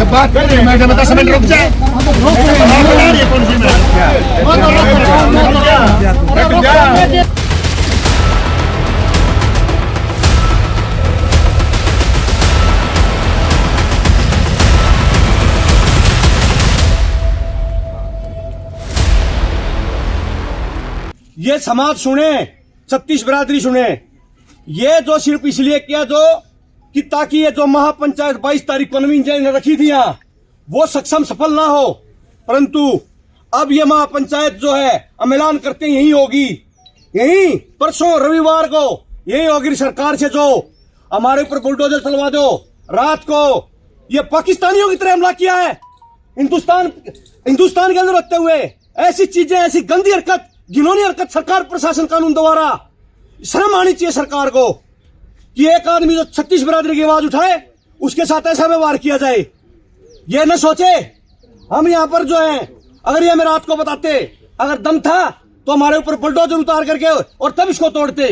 बात कर रहे हैं मैडम 10 मिनट रुक जाए। ये समाज सुने, 36 बिरादरी सुने। ये जो सिर्फ इसलिए किया जो कि ताकि ये जो महापंचायत 22 तारीख को नवीन जैन ने रखी थी यहाँ, वो सक्षम सफल ना हो। परंतु अब ये महापंचायत जो है हम ऐलान करते हैं यही होगी, यही परसों रविवार को यही होगी। सरकार से जो हमारे ऊपर बुलडोजर चलवा दो, रात को ये पाकिस्तानियों की तरह हमला किया है हिंदुस्तान के अंदर होते हुए, ऐसी चीजें, ऐसी गंदी हरकत, घिनौनी हरकत सरकार प्रशासन कानून द्वारा शर्म आनी चाहिए सरकार को कि एक आदमी जो 36 बिरादरी की आवाज उठाए उसके साथ ऐसा व्यवहार किया जाए। ये न सोचे हम यहाँ पर जो है, अगर ये हमें रात को बताते, अगर दम था तो हमारे ऊपर बुलडोजर उतार करके और तब इसको तोड़ते।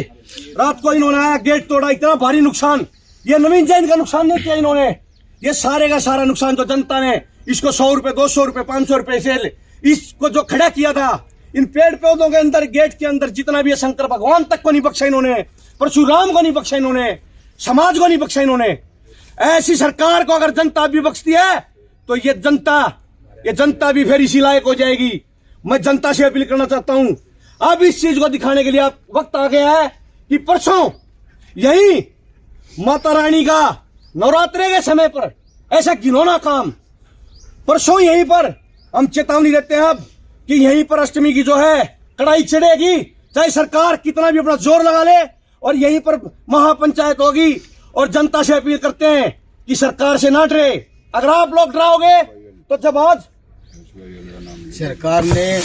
रात को इन्होंने आया, गेट तोड़ा, इतना भारी नुकसान। ये नवीन जैन का नुकसान नहीं किया इन्होंने, ये सारे का सारा नुकसान जो जनता ने इसको 100 रुपए, 200 रुपए, 500 रुपए से इसको जो खड़ा किया था, इन पेड़ पौधों के अंदर, गेट के अंदर जितना भी है, शंकर भगवान तक को नहीं बख्शा इन्होंने, परशुराम को नहीं बख्शा इन्होंने, समाज को नहीं बख्शा इन्होंने। ऐसी सरकार को अगर जनता भी बख्शती है तो ये जनता भी फिर इसी लायक हो जाएगी। मैं जनता से अपील करना चाहता हूं, अब इस चीज को दिखाने के लिए अब वक्त आ गया है कि परसों यही माता रानी का नवरात्रे के समय पर ऐसा घिनौना काम, परसों यहीं पर हम चेतावनी देते हैं अब कि यहीं पर अष्टमी की जो है कड़ाई चढ़ेगी, चाहे सरकार कितना भी अपना जोर लगा ले, और यहीं पर महापंचायत होगी। और जनता से अपील करते हैं कि सरकार से ना डरे, अगर आप लोग डराओगे तो जब आज सरकार ने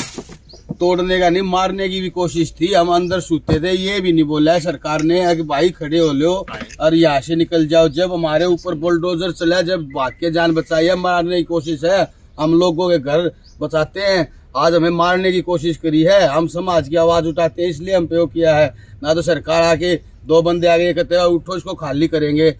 तोड़ने का नहीं, मारने की भी कोशिश थी, हम अंदर सूते थे, ये भी नहीं बोला है सरकार ने कि भाई खड़े हो लो और यहाँ से निकल जाओ। जब हमारे ऊपर बुलडोजर चला, जब भाग के जान बचाई है, मारने की कोशिश है, हम लोगों के घर बचाते हैं, आज हमें मारने की कोशिश करी है। हम समाज की आवाज उठाते हैं, इसलिए हम पे किया है। ना तो सरकार आके 2 बंदे आगे कहते हैं उठो इसको खाली करेंगे।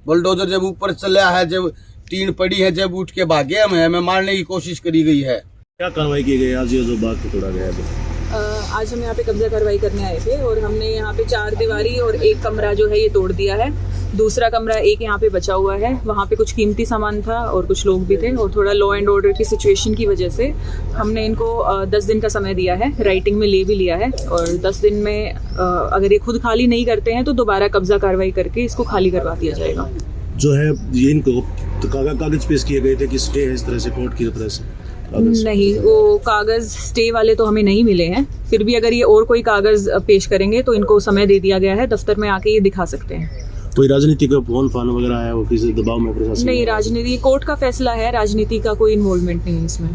बुलडोजर जब ऊपर चला है, जब टीन पड़ी है, जब उठ के भागे हमें मारने की कोशिश करी गई है। क्या कार्रवाई की गई आज ये जो बाग को तोड़ा गया है? आज हम यहाँ पे कब्जा कार्रवाई करने आए थे और हमने यहाँ पे 4 दीवारी और 1 कमरा जो है ये तोड़ दिया है। दूसरा कमरा एक यहाँ पे बचा हुआ है, वहाँ पे कुछ कीमती सामान था और कुछ लोग भी थे, और थोड़ा लॉ एंड ऑर्डर की सिचुएशन की वजह से हमने इनको 10 दिन का समय दिया है, राइटिंग में ले भी लिया है। और 10 दिन में अगर ये खुद खाली नहीं करते हैं तो दोबारा कब्जा कार्रवाई करके इसको खाली करवा दिया जाएगा। जो है ये इनको तो कागज पेश किए गए थे कि स्टे है इस तरह से कोर्ट की तरफ से? नहीं, वो कागज स्टे वाले तो हमें नहीं मिले हैं, फिर भी अगर ये और कोई कागज पेश करेंगे तो इनको समय दे दिया गया है, दफ्तर में आके ये दिखा सकते हैं। कोई राजनीति का फोन फान वगैरह आया हो, किसी दबाव में प्रशासन? नहीं, राजनीति कोर्ट का फैसला है, राजनीति का कोई इन्वॉल्वमेंट नहीं है इसमें।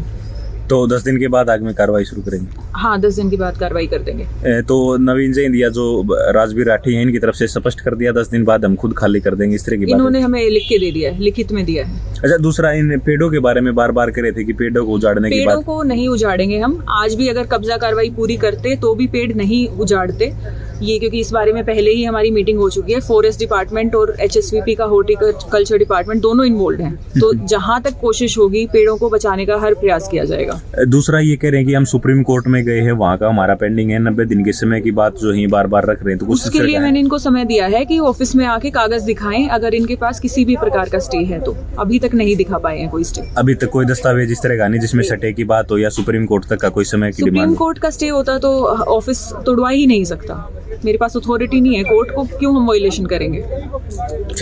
तो 10 दिन के बाद आगे कार्रवाई शुरू करेंगे? हाँ, 10 दिन के बाद कार्रवाई कर देंगे। तो नवीन जैन या जो राजवीर राठी है इनकी तरफ से स्पष्ट कर दिया 10 दिन बाद हम खुद खाली कर देंगे, इस तरह की बात इन्होंने हमें लिख के दे दिया है, लिखित में दिया है। अच्छा, दूसरा इन पेड़ों के बारे में बार बार कह रहे थे कि पेड़ों को उजाड़ने की बात। पेड़ों को नहीं उजाड़ेंगे हम, आज भी अगर कब्जा कार्रवाई पूरी करते तो भी पेड़ नहीं उजाड़ते ये, क्योंकि इस बारे में पहले ही हमारी मीटिंग हो चुकी है। फॉरेस्ट डिपार्टमेंट और HSVP का हॉर्टिकल्चर डिपार्टमेंट दोनों इन्वॉल्व हैं, तो जहां तक कोशिश होगी पेड़ों को बचाने का हर प्रयास किया जाएगा। दूसरा ये कह रहे हैं कि हम सुप्रीम कोर्ट में गए हैं, वहाँ का हमारा पेंडिंग है, 90 दिन के समय की बात जो है बार बार रख रहे हैं, तो उसके लिए मैंने इनको समय दिया है कि ऑफिस में आके कागज दिखाएं अगर इनके पास किसी भी प्रकार का स्टे है। तो अभी तक नहीं दिखा पाए हैं कोई स्टे, अभी तक कोई दस्तावेज इस तरह का नहीं जिसमें स्टे की बात हो या सुप्रीम कोर्ट तक का कोई समय की डिमांड। सुप्रीम कोर्ट का स्टे होता तो ऑफिस तोड़वा ही नहीं सकता, मेरे पास अथॉरिटी नहीं है, कोर्ट को क्यों हम वायलेशन करेंगे।